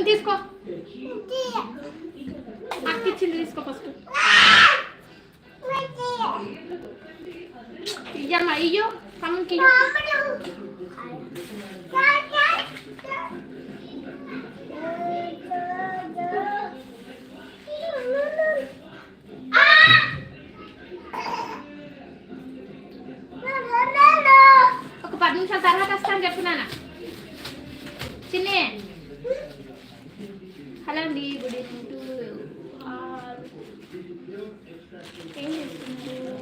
తీసుకో అక్కిచ్చింది తీసుకో ఫస్ట్ ఇయ్యమ్మా ఇయ్యో తమ్ముకి ఒక 10 నిమిషాల తర్వాత వస్తాను చెప్తున్నాను చిన్ని. హలో అండి, గుడ్ ఈవినింగ్ టు ఏం చేస్తున్నారు?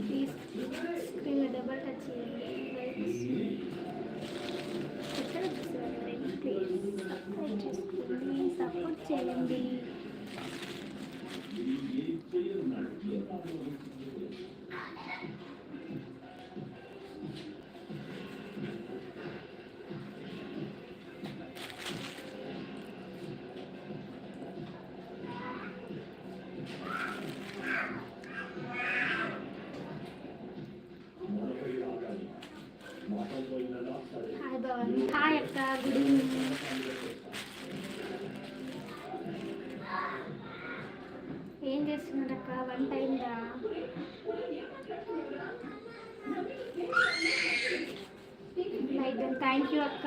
ప్లీజ్ స్క్రీన్ మీద డబల్ టచ్ చేయండి. ప్లీజ్ సపోర్ట్ చేయండి. హాయ్ భవాని. హాయ్ అక్క, గుడ్ ఈవినింగ్. ఏం చేస్తున్నారు అక్క? వంట అయిందా? లైక్ థ్యాంక్ యూ అక్క.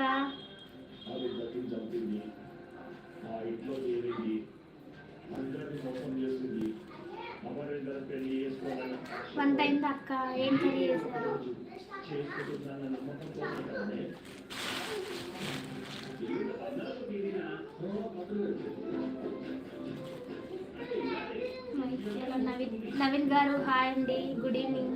వంట అయిందా అక్క? ఏం కర్రీ చేశారు? నవీన్ గారు హాయ్ అండి, గుడ్ ఈవినింగ్.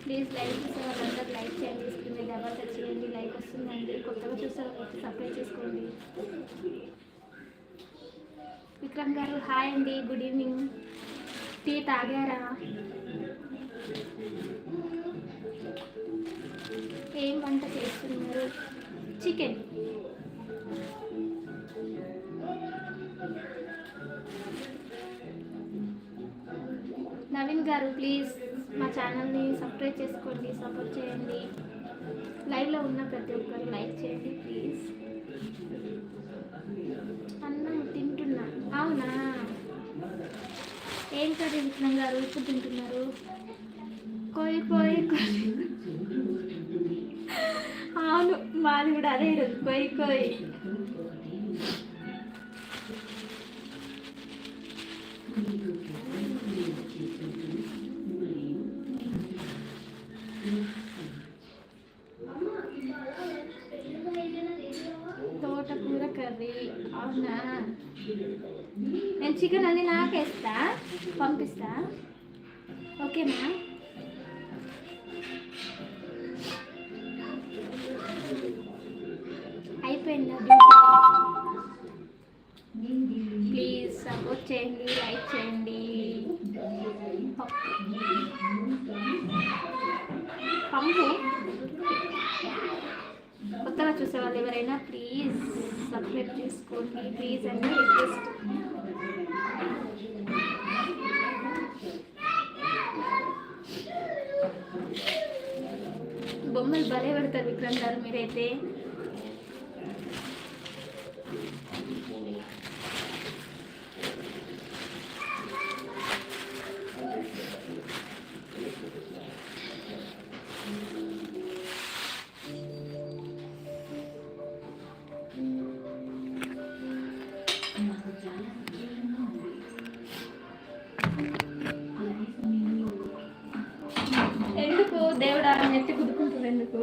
ప్లీజ్ లైక్ చేసే వాళ్ళందరూ లైక్ చేయండి, స్క్రీన్ మీద డబల్ టచ్ చేయండి. లైక్ వస్తుందండి. కొత్తగా చూసే వచ్చి సబ్స్క్రైబ్ చేసుకోండి. విక్రమ్ గారు హాయ్ అండి, గుడ్ ఈవినింగ్. టీ తాగారా? ఏం వంట చేస్తున్నారు? చికెన్. నవీన్ గారు ప్లీజ్ మా ఛానల్ని సబ్స్క్రైబ్ చేసుకోండి, సపోర్ట్ చేయండి. లైవ్లో ఉన్న ప్రతి ఒక్కరు లైక్ చేయండి ప్లీజ్. అన్నం తింటున్నా. అవునా? ఏం కర్రీ విక్రమ్ గారు ఇప్పుడు తింటున్నారు? కోయి కోయి కోయి. అవును, మాది కూడా అదే ఈరోజు, కోయి కోయి. తోటకూర కర్రీ. అవునా? నేను చికెన్ అన్ని నాకేస్తా, పంపిస్తా. ఓకేనా? అయిపోయిందా? ప్లీజ్ సపోర్ట్ చేయండి, లైక్ చేయండి. పంపు కొత్తగా చూసే వాళ్ళు ఎవరైనా ప్లీజ్ సబ్స్క్రైబ్ చేసుకోండి ప్లీజ్ అని రిక్వెస్ట్. బొమ్మలు భలే పెడతారు విక్రమ్ గారు మీరైతే. ఎందుకు దేవుడా నెత్తి కుదుకుంటారు? ఎందుకు?